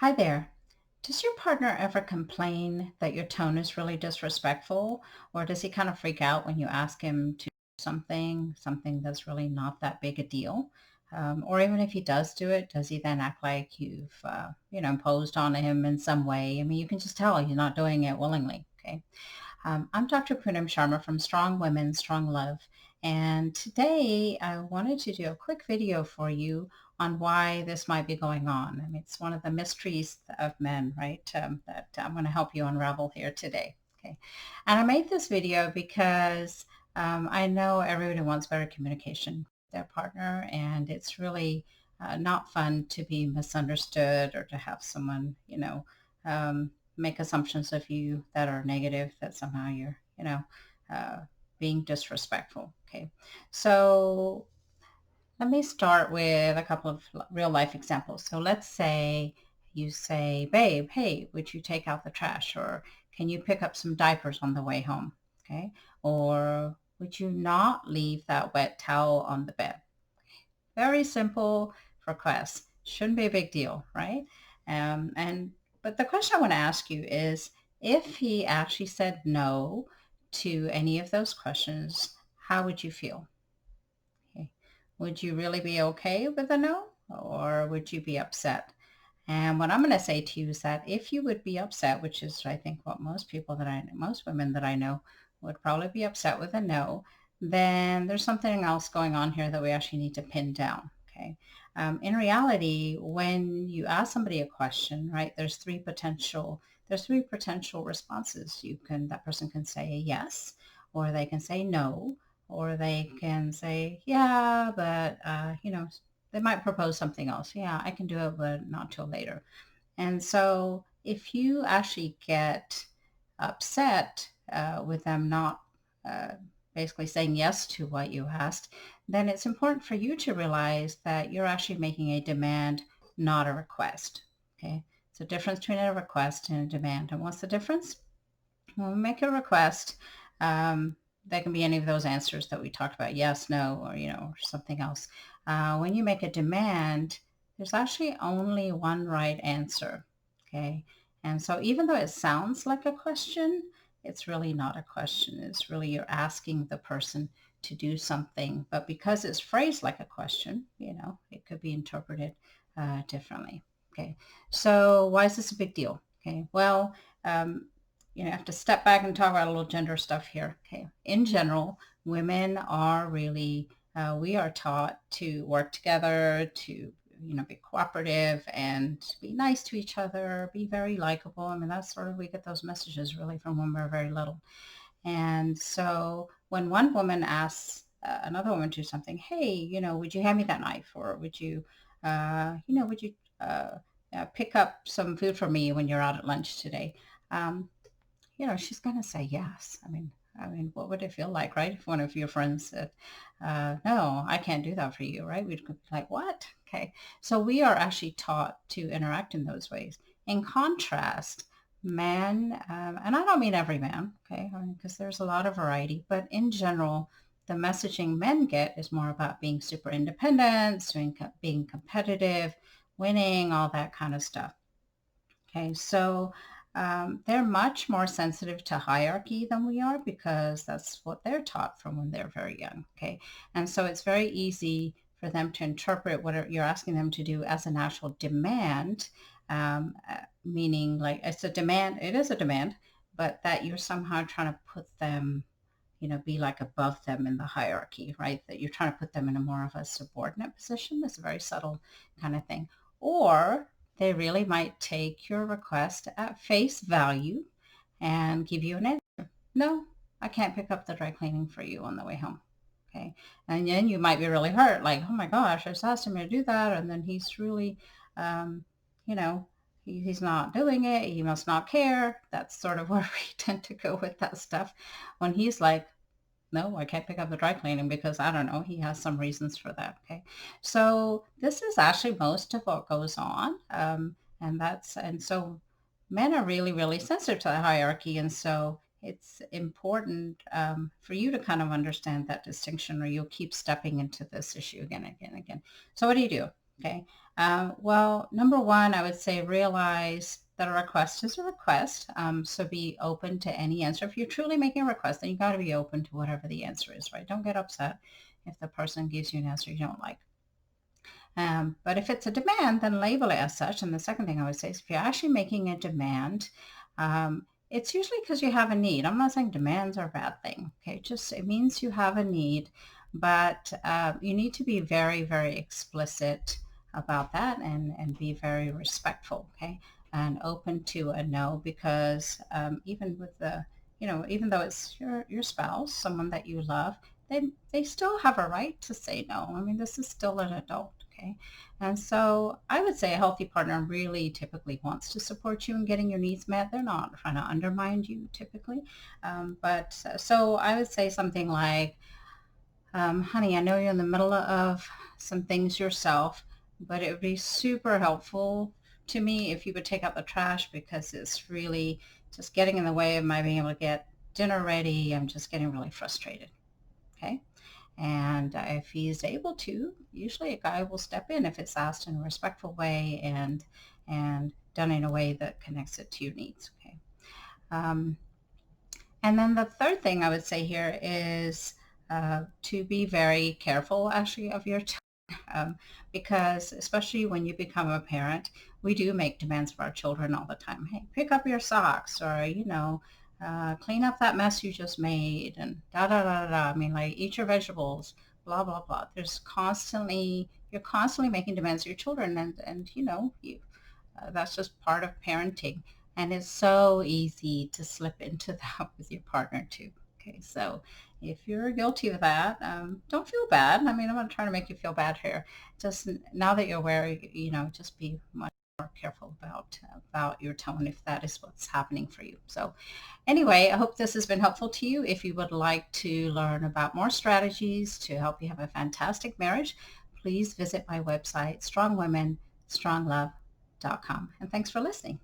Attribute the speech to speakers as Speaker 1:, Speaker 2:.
Speaker 1: Hi there. Does your partner ever complain that your tone is really disrespectful, or does he kind of freak out when you ask him to do something that's really not that big a deal? Or even if he does do it, does he then act like you've imposed on him in some way? I mean, you can just tell he's not doing it willingly. Okay. I'm Dr. Poonam Sharma from Strong Women, Strong Love. And today I wanted to do a quick video for you on why this might be going on. I mean, it's one of the mysteries of men, right? That I'm going to help you unravel here today. Okay. And I made this video because I know everybody wants better communication with their partner, and it's really not fun to be misunderstood or to have someone, make assumptions of you that are negative, that somehow you're uh, being disrespectful. Okay. So let me start with a couple of real life examples. So let's say you say, babe, hey, would you take out the trash? Or can you pick up some diapers on the way home? Okay. Or would you not leave that wet towel on the bed? Very simple request. Shouldn't be a big deal, right? But the question I want to ask you is, if he actually said no to any of those questions, how would you feel? Okay. Would you really be okay with a no, or would you be upset? And what I'm going to say to you is that if you would be upset, which is I think what most women that I know would probably be upset with a no, then there's something else going on here that we actually need to pin down. Okay. In reality, when you ask somebody a question, right, there's three potential responses. That person can say yes, or they can say no, or they can say, yeah, but, they might propose something else. Yeah, I can do it, but not till later. And so if you actually get upset with them not uh, basically saying yes to what you asked, then it's important for you to realize that you're actually making a demand, not a request. Okay. It's a difference between a request and a demand. And what's the difference? When we make a request, that can be any of those answers that we talked about, yes, no, or something else. When you make a demand, there's actually only one right answer, okay? And so even though it sounds like a question, it's really not a question. It's really you're asking the person to do something, but because it's phrased like a question, it could be interpreted differently, okay? So why is this a big deal? Okay, well, um, I have to step back and talk about a little gender stuff here. Okay. In general, women are really, we are taught to work together, to, be cooperative and be nice to each other, be very likable. I mean, that's sort of, we get those messages really from when we're very little. And so when one woman asks another woman to do something, hey, would you hand me that knife? Or would you pick up some food for me when you're out at lunch today? Um, she's going to say yes. I mean, what would it feel like, right? If one of your friends said, no, I can't do that for you, right? We'd be like, what? Okay. So we are actually taught to interact in those ways. In contrast, men, and I don't mean every man, okay, because there's a lot of variety, but in general, the messaging men get is more about being super independent, being competitive, winning, all that kind of stuff. Okay, so they're much more sensitive to hierarchy than we are because that's what they're taught from when they're very young. Okay, and so it's very easy for them to interpret what you're asking them to do as an actual demand, meaning like it's a demand, it is a demand, but that you're somehow trying to put them, be like above them in the hierarchy, right? That you're trying to put them in a more of a subordinate position. That's a very subtle kind of thing. Or they really might take your request at face value and give you an answer. No, I can't pick up the dry cleaning for you on the way home. Okay. And then you might be really hurt, like, oh my gosh, I just asked him to do that. And then he's really, um, you know, he's not doing it. He must not care. That's sort of where we tend to go with that stuff. When he's like, no, I can't pick up the dry cleaning because I don't know, he has some reasons for that. Okay. So this is actually most of what goes on. And so men are really, really sensitive to the hierarchy. And so it's important for you to kind of understand that distinction or you'll keep stepping into this issue again, again, again. So what do you do? Okay. Well, number one, I would say realize that a request is a request. So be open to any answer. If you're truly making a request, then you got to be open to whatever the answer is, right? Don't get upset if the person gives you an answer you don't like. But if it's a demand, then label it as such. And the second thing I would say is if you're actually making a demand, it's usually because you have a need. I'm not saying demands are a bad thing. Okay, just it means you have a need, but you need to be very, very explicit about that and be very respectful. Okay, and open to a no because even with the even though it's your spouse, someone that you love, they still have a right to say no. I mean, this is still an adult, okay? And so I would say a healthy partner really typically wants to support you in getting your needs met. They're not trying to undermine you typically. But so I would say something like, honey, I know you're in the middle of some things yourself, but it would be super helpful to me if you would take out the trash because it's really just getting in the way of my being able to get dinner ready. I'm just getting really frustrated. Okay. And if he's able to, usually a guy will step in if it's asked in a respectful way and done in a way that connects it to your needs. Okay. Um, and then the third thing I would say here is to be very careful actually of your because especially when you become a parent, we do make demands of our children all the time. Hey, pick up your socks or, clean up that mess you just made and da, da, da, da. I mean, like eat your vegetables, blah, blah, blah. You're constantly making demands of your children that's just part of parenting. And it's so easy to slip into that with your partner too. Okay, so if you're guilty of that, don't feel bad. I mean, I'm not trying to make you feel bad here. Just now that you're aware, just be much more careful about your tone if that is what's happening for you. So anyway, I hope this has been helpful to you. If you would like to learn about more strategies to help you have a fantastic marriage, please visit my website, strongwomenstronglove.com. And thanks for listening.